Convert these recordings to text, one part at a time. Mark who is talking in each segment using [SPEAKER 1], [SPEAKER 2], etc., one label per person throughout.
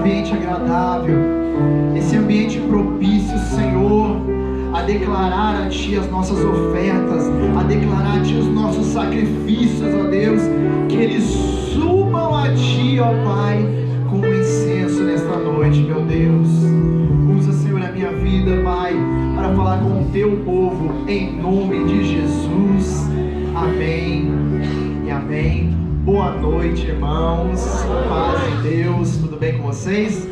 [SPEAKER 1] ambiente agradável, esse ambiente propício, Senhor, a declarar a Ti as nossas ofertas, a declarar a Ti os nossos sacrifícios, ó Deus, que eles subam a Ti, ó Pai, como incenso nesta noite, meu Deus. Usa, Senhor, a minha vida, Pai, para falar com o Teu povo, em nome de Jesus. Amém e amém. Boa noite, irmãos. Paz de Deus. Tudo bem com vocês?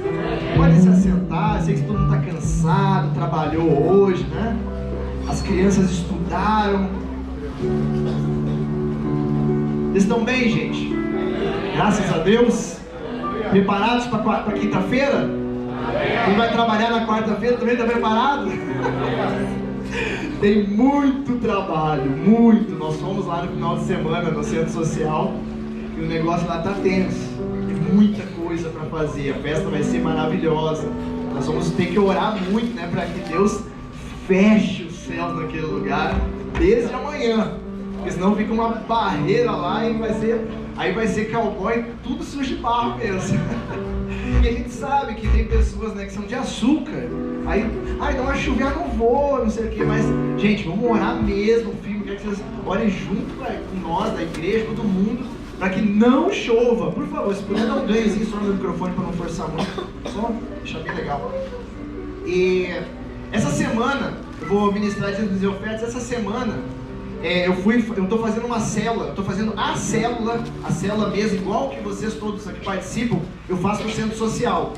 [SPEAKER 1] Podem se assentar. Sei que todo mundo está cansado, trabalhou hoje, né? As crianças estudaram. Vocês estão bem, gente? Graças a Deus. Preparados para quinta-feira? Quem vai trabalhar na quarta-feira também está preparado? Tem muito trabalho, muito. Nós fomos lá no final de semana no centro social e o negócio lá está tenso. Tem muita coisa para fazer. A festa vai ser maravilhosa. Nós vamos ter que orar muito, né, para que Deus feche os céus naquele lugar desde amanhã, porque senão fica uma barreira lá e vai ser cowboy, tudo sujo de barro mesmo. E a gente sabe que tem pessoas, né, que são de açúcar. Aí dá uma chuvinha, não vou, não sei o que, mas, gente, vamos orar mesmo, filho. Quero que vocês orem junto com nós, da igreja, todo mundo, para que não chova. Por favor, se puder dar um ganhozinho só no microfone para não forçar muito, só deixar bem legal. E essa semana, eu vou ministrar dízimos e ofertas. Essa semana, eu estou fazendo uma célula, estou fazendo a célula mesmo, igual que vocês todos aqui participam, eu faço no centro social.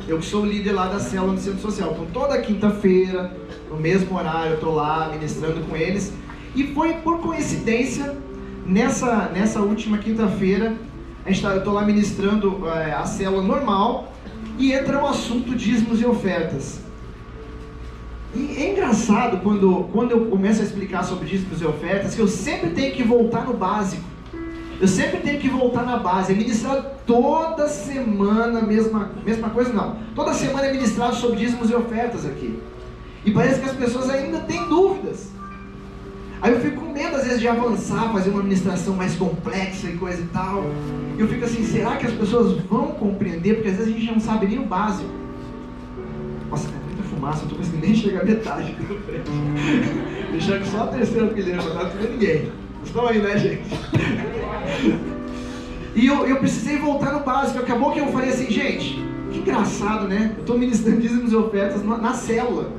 [SPEAKER 1] Eu que sou o líder lá da célula no centro social. Então toda quinta-feira, no mesmo horário, eu estou lá ministrando com eles. E foi por coincidência, nessa última quinta-feira, eu estou lá ministrando a célula normal, e entra o assunto dízimos e ofertas. E é engraçado quando eu começo a explicar sobre dízimos e ofertas, que eu sempre tenho que voltar no básico. Eu sempre tenho que voltar na base. É ministrado toda semana, mesma coisa não. Toda semana é ministrado sobre dízimos e ofertas aqui. E parece que as pessoas ainda têm dúvidas. Aí eu fico com medo às vezes de avançar, fazer uma ministração mais complexa e coisa e tal. E eu fico assim, será que as pessoas vão compreender? Porque às vezes a gente não sabe nem o básico. Nossa, tem muita fumaça, eu não estou conseguindo nem chegar a metade aqui no frente. Deixando só a terceira fileira, mas não está vendo ninguém. Vocês estão aí, né, gente? E eu precisei voltar no básico. Acabou que eu falei assim, gente, que engraçado, né? Eu estou ministrando dízimos e ofertas na célula.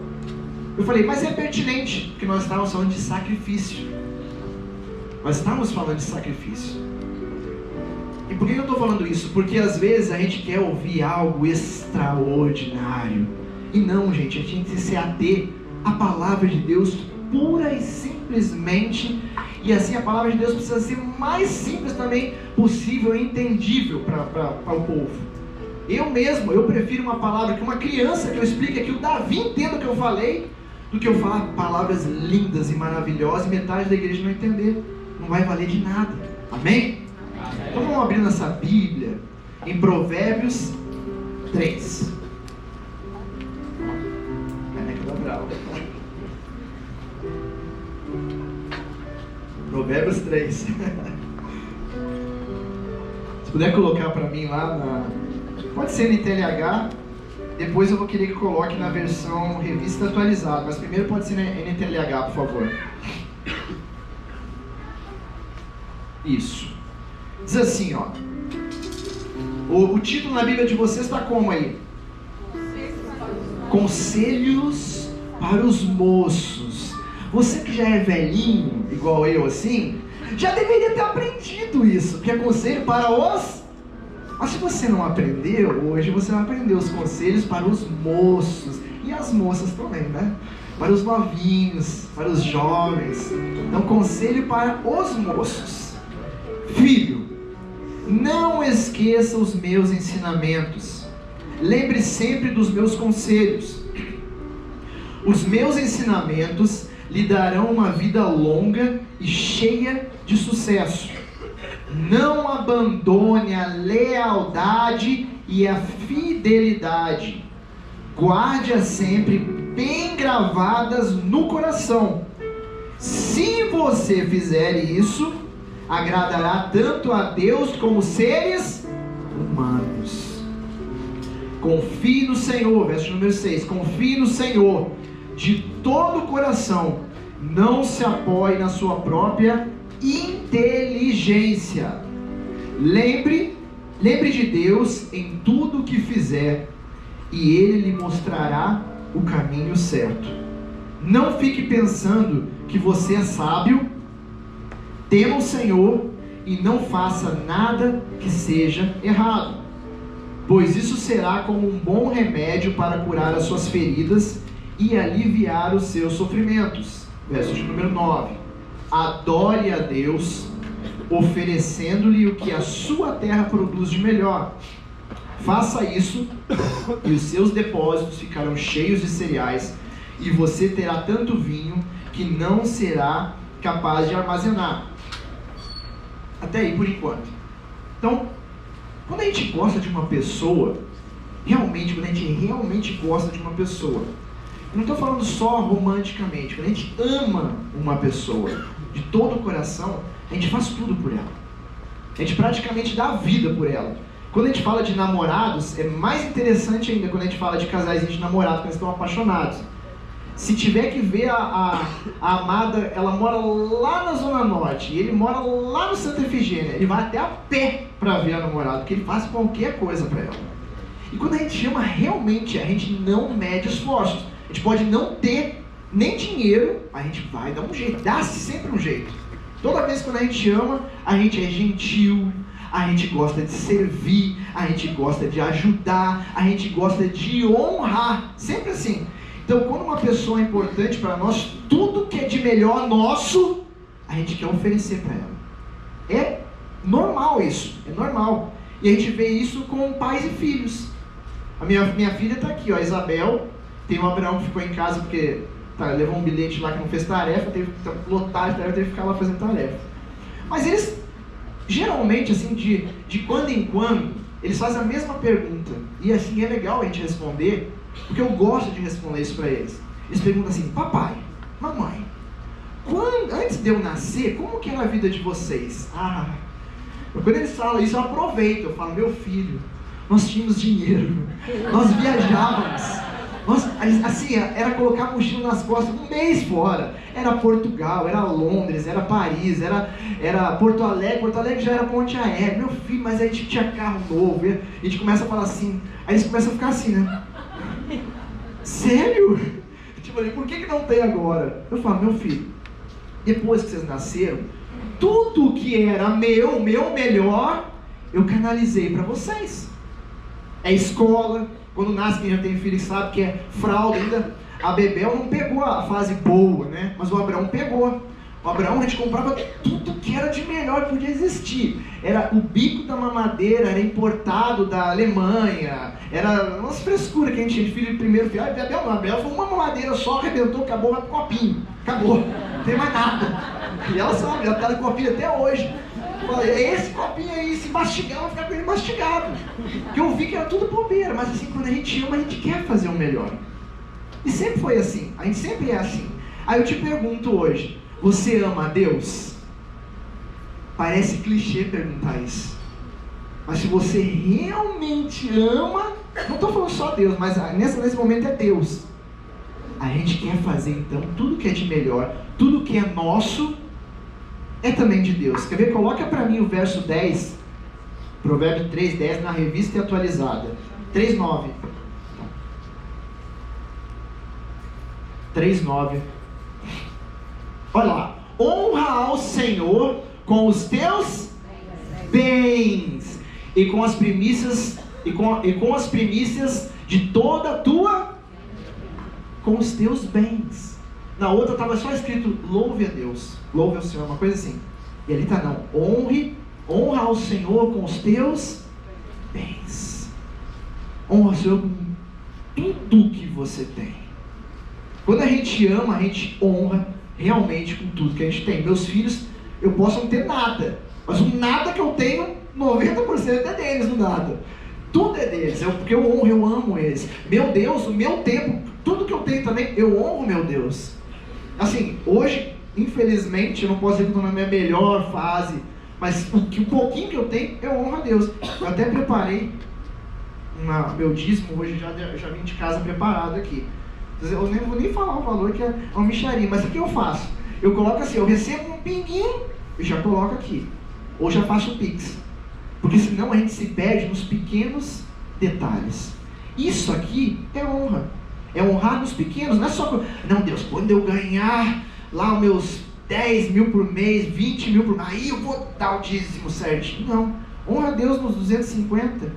[SPEAKER 1] Eu falei, mas é pertinente, porque nós estávamos falando de sacrifício. Nós estávamos falando de sacrifício. E por que eu estou falando isso? Porque às vezes a gente quer ouvir algo extraordinário. E não, gente, a gente tem que se ater à palavra de Deus pura e simplesmente. E assim a palavra de Deus precisa ser mais simples também possível e entendível para o povo. Eu prefiro uma palavra que uma criança que eu explique aqui, o Davi entenda o que eu falei, do que eu falar palavras lindas e maravilhosas e metade da igreja não entender. Não vai valer de nada. Amém? Então vamos abrir nossa Bíblia em Provérbios 3. Caneca da Brava. Provérbios 3. Se puder colocar para mim lá pode ser no TLH. Depois eu vou querer que coloque na versão revista atualizada, mas primeiro pode ser na NTLH, por favor. Isso. Diz assim, ó. O título na Bíblia de vocês está como aí? Conselhos para os moços. Você que já é velhinho, igual eu assim, já deveria ter aprendido isso, que é conselho para os... Mas se você não aprendeu, hoje você vai aprender os conselhos para os moços. E as moças também, né? Para os novinhos, para os jovens. Então, conselho para os moços. Filho, não esqueça os meus ensinamentos. Lembre sempre dos meus conselhos. Os meus ensinamentos lhe darão uma vida longa e cheia de sucesso. Não abandone a lealdade e a fidelidade. Guarde-as sempre bem gravadas no coração. Se você fizer isso, agradará tanto a Deus como os seres humanos. Confie no Senhor, verso número 6, confie no Senhor de todo o coração, não se apoie na sua própria inteligência. Lembre de Deus em tudo o que fizer, e Ele lhe mostrará o caminho certo. Não fique pensando que você é sábio. Tema o Senhor e não faça nada que seja errado, pois isso será como um bom remédio para curar as suas feridas e aliviar os seus sofrimentos. Verso de número 9. Adore a Deus, oferecendo-lhe o que a sua terra produz de melhor. Faça isso e os seus depósitos ficarão cheios de cereais, e você terá tanto vinho que não será capaz de armazenar. Até aí por enquanto. Então, quando a gente gosta de uma pessoa, quando a gente realmente gosta de uma pessoa, eu não estou falando só romanticamente, quando a gente ama uma pessoa de todo o coração, a gente faz tudo por ela. A gente praticamente dá a vida por ela. Quando a gente fala de namorados, é mais interessante ainda quando a gente fala de casais de namorados, quando eles estão apaixonados. Se tiver que ver a amada, ela mora lá na Zona Norte, e ele mora lá no Santa Efigênia, ele vai até a pé para ver a namorada, porque ele faz qualquer coisa para ela. E quando a gente ama realmente, a gente não mede esforços. A gente pode não ter nem dinheiro, a gente vai dar um jeito, dá-se sempre um jeito. Toda vez quando a gente ama, a gente é gentil, a gente gosta de servir, a gente gosta de ajudar, a gente gosta de honrar, sempre assim. Então, quando uma pessoa é importante para nós, tudo que é de melhor nosso, a gente quer oferecer para ela. É normal isso, é normal. E a gente vê isso com pais e filhos. A minha filha está aqui, ó, a Isabel. Tem o Abraão que ficou em casa porque levou um bilhete lá que não fez tarefa, teve que lotar de tarefa, teve que ficar lá fazendo tarefa. Mas eles, geralmente, assim, de quando em quando, eles fazem a mesma pergunta. E assim, é legal a gente responder, porque eu gosto de responder isso para eles. Eles perguntam assim: papai, mamãe, antes de eu nascer, como que era a vida de vocês? Quando eles falam isso, eu aproveito. Eu falo: meu filho, nós tínhamos dinheiro, nós viajávamos. Assim, era colocar a mochila nas costas um mês fora. Era Portugal, era Londres, era Paris, era Porto Alegre. Porto Alegre já era ponte aérea. Meu filho, mas aí a gente tinha carro novo. A gente começa a falar assim, aí eles começam a ficar assim, né? Sério? Tipo, por que não tem agora? Eu falo: meu filho, depois que vocês nasceram, tudo que era meu melhor, eu canalizei para vocês. É escola. Quando nasce, quem já tem filho sabe que é fralda ainda. A Bebel não pegou a fase boa, né? Mas o Abraão pegou. O Abraão, a gente comprava tudo que era de melhor que podia existir. Era o bico da mamadeira, era importado da Alemanha. Era umas frescuras que a gente tinha de filho de primeiro filho. Bebel não, a Bebel foi uma mamadeira só, arrebentou, acabou, vai pro copinho. Acabou, não tem mais nada. E ela sabe, ela tá no copinho até hoje. Esse copinho aí, se mastigar, eu vou ficar com ele mastigado. Porque eu vi que era tudo bobeira, mas assim, quando a gente ama, a gente quer fazer o melhor. E sempre foi assim, a gente sempre é assim. Aí eu te pergunto hoje: você ama a Deus? Parece clichê perguntar isso. Mas se você realmente ama, não estou falando só Deus, mas nesse momento é Deus. A gente quer fazer então tudo que é de melhor, tudo que é nosso, é também de Deus. Quer ver? Coloca para mim o verso 10, Provérbio 3:10, na revista atualizada. 3:9. 3:9. Olha lá. Honra ao Senhor com os teus bens e com as primícias de toda a tua, com os teus bens. Na outra estava só escrito: louve a Deus, louve ao Senhor, uma coisa assim. E ali está: não, honra ao Senhor com os teus bens. Honra ao Senhor com tudo que você tem. Quando a gente ama, a gente honra realmente com tudo que a gente tem. Meus filhos, eu posso não ter nada, mas o nada que eu tenho, 90% é deles, no nada. Tudo é deles, porque eu honro, eu amo eles. Meu Deus, o meu tempo, tudo que eu tenho também, eu honro meu Deus. Assim, hoje, infelizmente, eu não posso dizer que eu estou na minha melhor fase, mas o pouquinho que eu tenho, eu honro a Deus. Eu até preparei meu dízimo hoje, já vim de casa preparado aqui. Eu nem vou nem falar o valor, que é uma mixaria, mas o que eu faço? Eu coloco assim, eu recebo um pinguinho e já coloco aqui. Ou já faço o Pix. Porque senão a gente se perde nos pequenos detalhes. Isso aqui é honra. É honrar nos pequenos, não é só... Não, Deus, quando eu ganhar lá os meus 10 mil por mês, 20 mil por mês, aí eu vou dar o dízimo certinho. Não. Honra a Deus nos 250,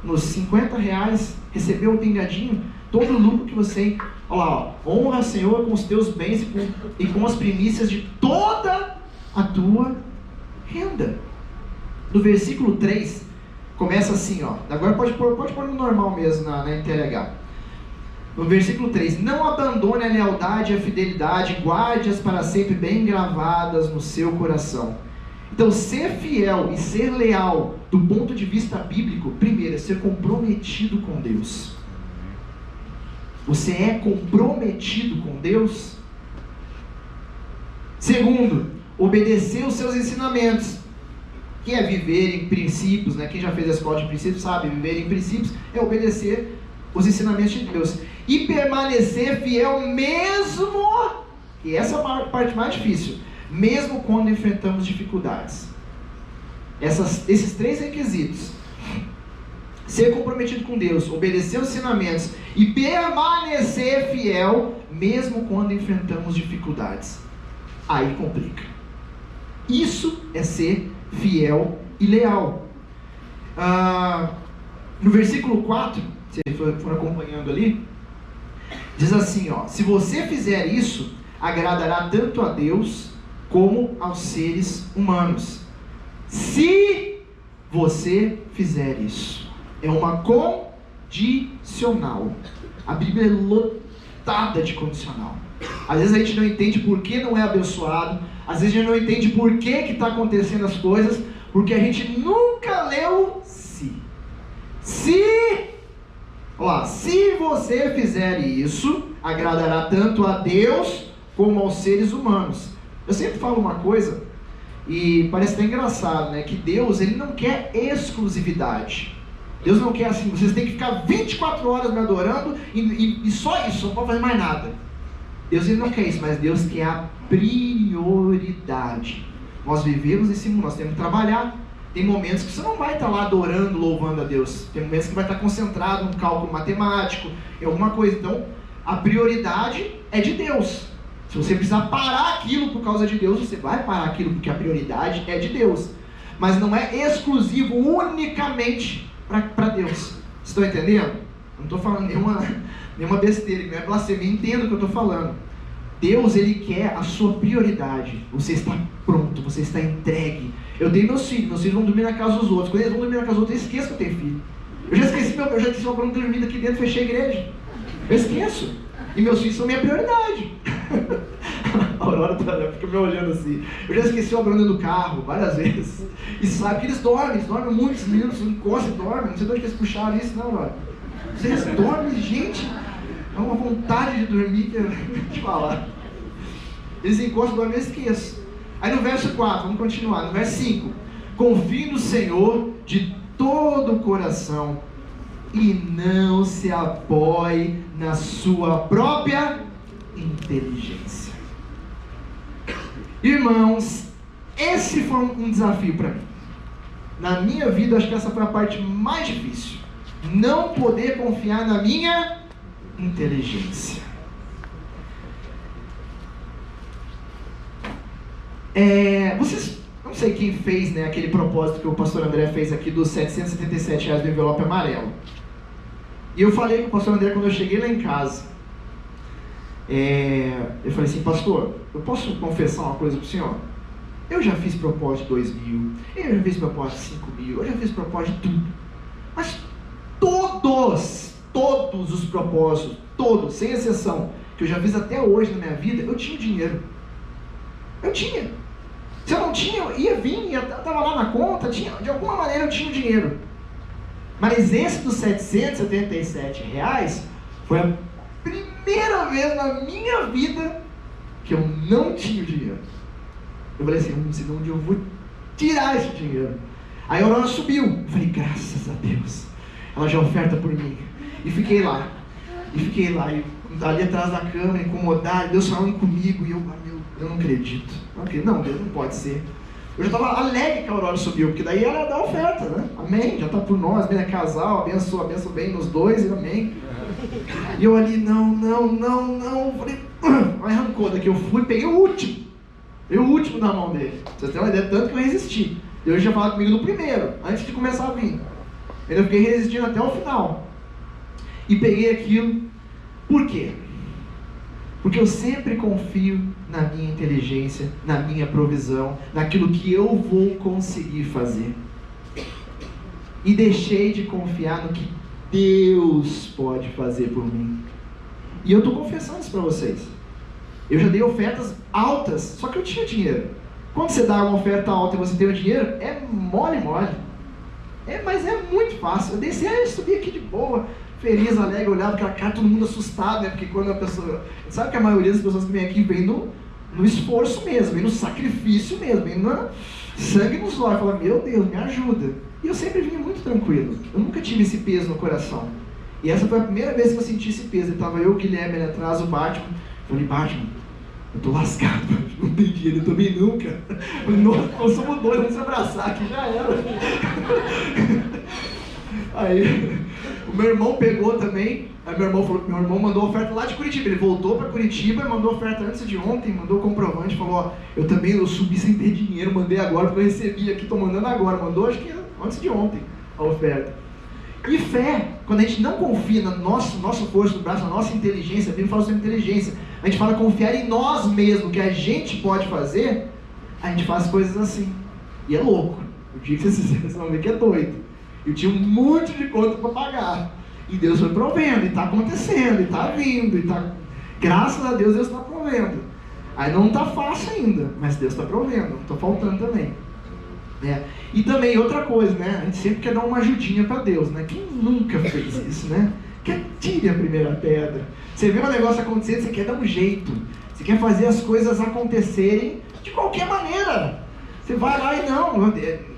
[SPEAKER 1] nos 50 reais, recebeu um pingadinho, todo o lucro que você... Olha lá, ó, honra o Senhor com os teus bens e com as primícias de toda a tua renda. No versículo 3, começa assim, ó. Agora pode pôr no normal mesmo, na NTLH. No versículo 3, não abandone a lealdade e a fidelidade, guarde-as para sempre bem gravadas no seu coração. Então, ser fiel e ser leal, do ponto de vista bíblico, primeiro, é ser comprometido com Deus. Você é comprometido com Deus? Segundo, obedecer os seus ensinamentos, que é viver em princípios, né? Quem já fez a escola de princípios sabe, viver em princípios é obedecer os ensinamentos de Deus. E permanecer fiel mesmo, e essa é a parte mais difícil, mesmo quando enfrentamos dificuldades. Esses 3 requisitos: ser comprometido com Deus, obedecer os ensinamentos e permanecer fiel mesmo quando enfrentamos dificuldades. Aí complica. Isso é ser fiel e leal. No versículo 4, se for acompanhando ali, diz assim, ó: se você fizer isso, agradará tanto a Deus como aos seres humanos. Se você fizer isso. É uma condicional. A Bíblia é lotada de condicional. Às vezes a gente não entende por que não é abençoado. Às vezes a gente não entende por que está acontecendo as coisas, porque a gente nunca leu se. Olha lá, se você fizer isso, agradará tanto a Deus como aos seres humanos. Eu sempre falo uma coisa, e parece até engraçado, né? Que Deus, Ele não quer exclusividade. Deus não quer assim, vocês têm que ficar 24 horas me adorando e só isso, não pode fazer mais nada. Deus, Ele não quer isso, mas Deus quer a prioridade. Nós vivemos nesse mundo, nós temos que trabalhar. Tem momentos que você não vai estar lá adorando, louvando a Deus. Tem momentos que vai estar concentrado num cálculo matemático, em alguma coisa. Então, a prioridade é de Deus. Se você precisar parar aquilo por causa de Deus, você vai parar aquilo porque a prioridade é de Deus. Mas não é exclusivo unicamente para Deus. Vocês estão entendendo? Não estou falando nenhuma besteira, não é blasfemia, entenda o que eu estou falando. Deus, Ele quer a sua prioridade. Você está pronto, você está entregue. Eu tenho meus filhos vão dormir na casa dos outros. Quando eles vão dormir na casa dos outros, eu esqueço que eu tenho filho. Eu já esqueci meu plano de dormir aqui dentro, fechei a igreja. Eu esqueço. E meus filhos são minha prioridade. A Aurora fica me olhando assim. Eu já esqueci o Abrão do carro várias vezes. E sabe que eles dormem muito, esses meninos encostam e dormem. Não sei de onde que eles puxaram isso, não, Aurora. Vocês dormem, gente. É uma vontade de dormir que eu vou te falar. Eles encostam e dormem, eu esqueço. Aí no verso 4, vamos continuar. No verso 5: confie no Senhor de todo o coração e não se apoie na sua própria inteligência. Irmãos, esse foi um desafio para mim. Na minha vida, acho que essa foi a parte mais difícil. Não poder confiar na minha inteligência. Vocês, não sei quem fez, né, aquele propósito que o pastor André fez aqui dos R$777 do envelope amarelo. E eu falei com o pastor André quando eu cheguei lá em casa. Eu falei assim: pastor, eu posso confessar uma coisa para o senhor? Eu já fiz propósito de 2.000, eu já fiz propósito de 5.000, eu já fiz propósito de tudo. Mas todos os propósitos, todos, sem exceção, que eu já fiz até hoje na minha vida, eu tinha dinheiro. Eu tinha. Se eu não tinha, eu ia vir, estava lá na conta, de alguma maneira eu tinha dinheiro. Mas esse dos R$777 foi a primeira vez na minha vida que eu não tinha dinheiro. Eu falei assim: não sei de onde eu vou tirar esse dinheiro. Aí a Aurora subiu. Eu falei: graças a Deus. ela já oferta por mim. E fiquei lá, e ali atrás da câmera, incomodado, Deus falando comigo, e eu não acredito. Não, Deus não pode ser. Eu já estava alegre que a Aurora subiu, porque daí era da oferta, né? Amém, já está por nós, bem, é casal, abençoa bem nos dois, e amém. E eu ali, não, falei, aí arrancou daqui, eu fui, peguei o último na mão dele. Vocês têm uma ideia, tanto que eu resisti. Deus já falou comigo no primeiro, antes de começar a vir. Eu fiquei resistindo até o final. E peguei aquilo. Por quê? Porque eu sempre confio na minha inteligência, na minha provisão, naquilo que eu vou conseguir fazer. E deixei de confiar no que Deus pode fazer por mim. E eu estou confessando isso para vocês. Eu já dei ofertas altas, só que eu tinha dinheiro. Quando você dá uma oferta alta e você tem o dinheiro, é mole. Mas é muito fácil. Eu desci, eu subi aqui de boa, feliz, alegre, olhava aquela cara, todo mundo assustado, né? Porque quando a pessoa... Sabe que a maioria das pessoas que vem aqui vem no esforço mesmo, vem no sacrifício mesmo, vem no sangue nos olhos, fala, meu Deus, me ajuda. E eu sempre vinha muito tranquilo. Eu nunca tive esse peso no coração. E essa foi a primeira vez que eu senti esse peso. Estava eu, o Guilherme, ali atrás, o Batman. Falei, Batman, eu tô lascado, não tem dinheiro, eu também não, cara. Nós somos dois, vamos se abraçar aqui, já era. Aí, o meu irmão pegou também, aí meu irmão mandou oferta lá de Curitiba, ele voltou para Curitiba e mandou oferta antes de ontem, mandou comprovante, falou, ó, eu subi sem ter dinheiro, mandei agora, porque eu recebi aqui, tô mandando agora, mandou acho que antes de ontem a oferta. E fé, quando a gente não confia na nossa força do braço, na nossa inteligência, a Bíblia fala sobre inteligência, a gente fala confiar em nós mesmos, que a gente pode fazer, a gente faz coisas assim. E é louco. O dia que vocês vão ver que é doido. Eu tinha um monte de conta para pagar. E Deus foi provendo, e está acontecendo, e está vindo, graças a Deus está provendo. Aí não está fácil ainda, mas Deus está provendo, não está faltando também. E também outra coisa, né? A gente sempre quer dar uma ajudinha para Deus, né? Quem nunca fez isso, né? Tire a primeira pedra. Você vê um negócio acontecendo, você quer dar um jeito. Você quer fazer as coisas acontecerem de qualquer maneira. Você vai lá e não,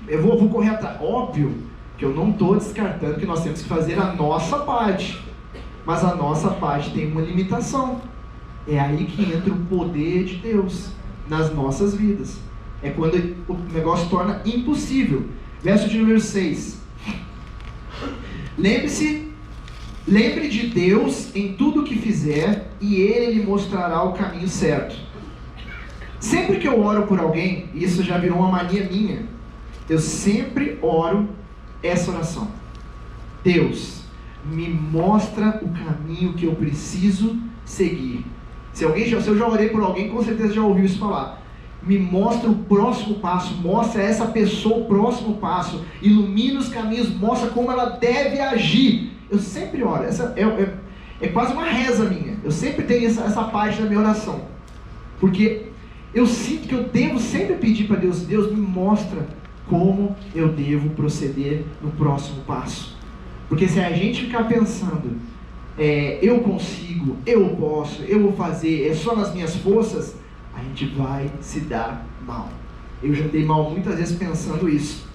[SPEAKER 1] eu vou correr atrás. Óbvio que eu não estou descartando que nós temos que fazer a nossa parte. Mas a nossa parte tem uma limitação. É aí que entra o poder de Deus nas nossas vidas. É quando o negócio torna impossível. Verso de número 6. Lembre de Deus em tudo o que fizer, e Ele lhe mostrará o caminho certo. Sempre que eu oro por alguém, e isso já virou uma mania minha, eu sempre oro essa oração. Deus, me mostra o caminho que eu preciso seguir. Se eu já orei por alguém, com certeza já ouviu isso falar. Me mostra o próximo passo, mostra a essa pessoa o próximo passo, ilumina os caminhos, mostra como ela deve agir. Eu sempre oro, essa é quase uma reza minha. Eu sempre tenho essa parte da minha oração, porque eu sinto que eu devo sempre pedir para Deus, Deus me mostra como eu devo proceder no próximo passo. Porque se a gente ficar pensando, eu consigo, eu posso, eu vou fazer, é só nas minhas forças, a gente vai se dar mal. Eu já dei mal muitas vezes pensando isso.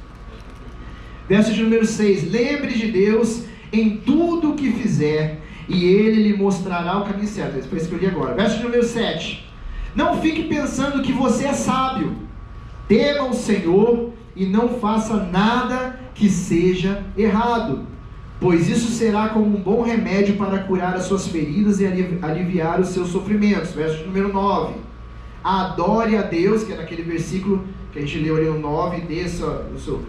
[SPEAKER 1] Verso de número 6. Lembre de Deus em tudo o que fizer, e Ele lhe mostrará o caminho certo. Esse foi isso que eu li agora. Verso de número 7. Não fique pensando que você é sábio. Tema o Senhor e não faça nada que seja errado, pois isso será como um bom remédio para curar as suas feridas e aliviar os seus sofrimentos. Verso de número 9. Adore a Deus, que é naquele versículo que a gente leu ali no 9,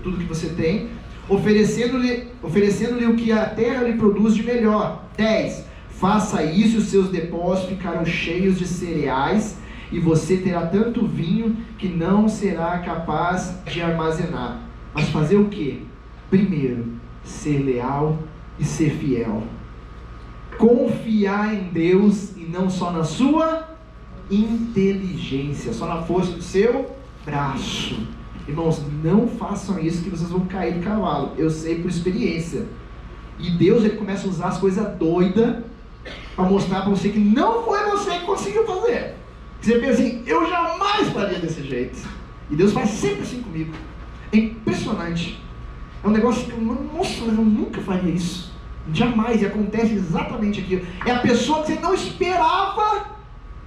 [SPEAKER 1] tudo que você tem, oferecendo-lhe o que a terra lhe produz de melhor. 10. Faça isso e os seus depósitos ficarão cheios de cereais, e você terá tanto vinho que não será capaz de armazenar. Mas fazer o quê? Primeiro, ser leal e ser fiel. Confiar em Deus e não só na sua inteligência, só na força do seu braço. Irmãos, não façam isso que vocês vão cair do cavalo. Eu sei por experiência. E Deus, Ele começa a usar as coisas doidas para mostrar para você que não foi você que conseguiu fazer. Você pensa assim, eu jamais faria desse jeito. E Deus faz sempre assim comigo. É impressionante. É um negócio que, nossa, eu nunca faria isso. Jamais, e acontece exatamente aquilo. É a pessoa que você não esperava,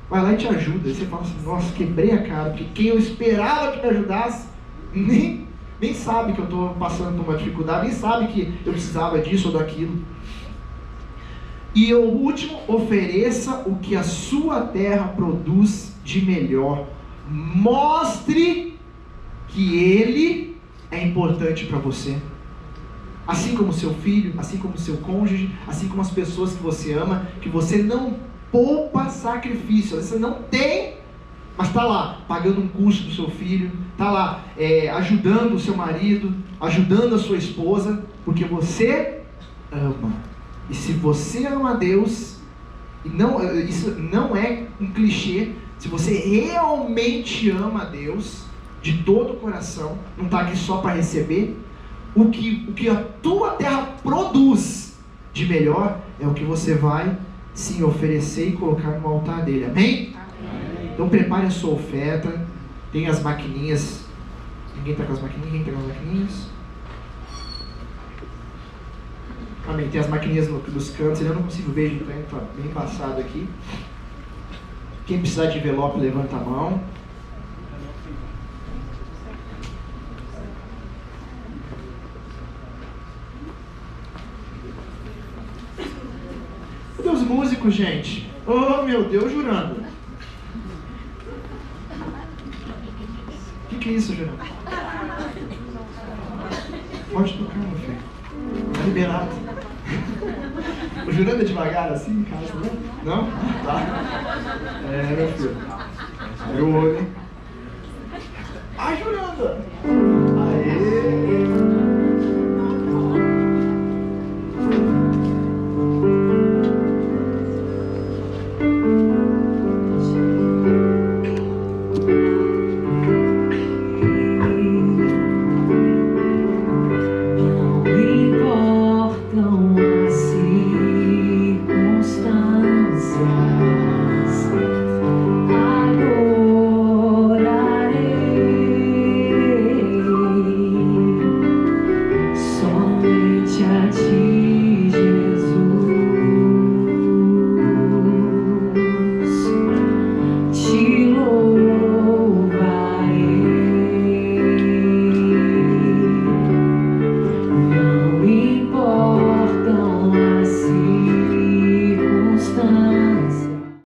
[SPEAKER 1] vai lá e te ajuda. E você fala assim, nossa, quebrei a cara, porque quem eu esperava que me ajudasse, nem sabe que eu estou passando por uma dificuldade, nem sabe que eu precisava disso ou daquilo. E o último, ofereça o que a sua terra produz de melhor. Mostre que ele é importante para você. Assim como seu filho, assim como seu cônjuge, assim como as pessoas que você ama, que você não poupa sacrifício. Você não tem, mas está lá, pagando um curso do seu filho, está lá, ajudando o seu marido, ajudando a sua esposa, porque você ama. E se você ama a Deus, isso não é um clichê, se você realmente ama a Deus, de todo o coração, não está aqui só para receber, o que a tua terra produz de melhor é o que você vai sim oferecer e colocar no altar dele, amém? Amém. Então prepare a sua oferta, tem as maquininhas, ninguém está com as maquininhas? Quem está com as maquininhas? Amém, tem as maquininhas dos cantos, eu não consigo ver, então está bem embaçado aqui. Quem precisar de envelope, levanta a mão. Cadê os músicos, gente? Oh, meu Deus, Jurando. O que é isso, Jurando? Pode tocar, meu filho. Tá liberado. O Jurando é devagar assim em casa, né? Não? Tá. Meu filho. Abre o olho, hein? Ai, Juranda!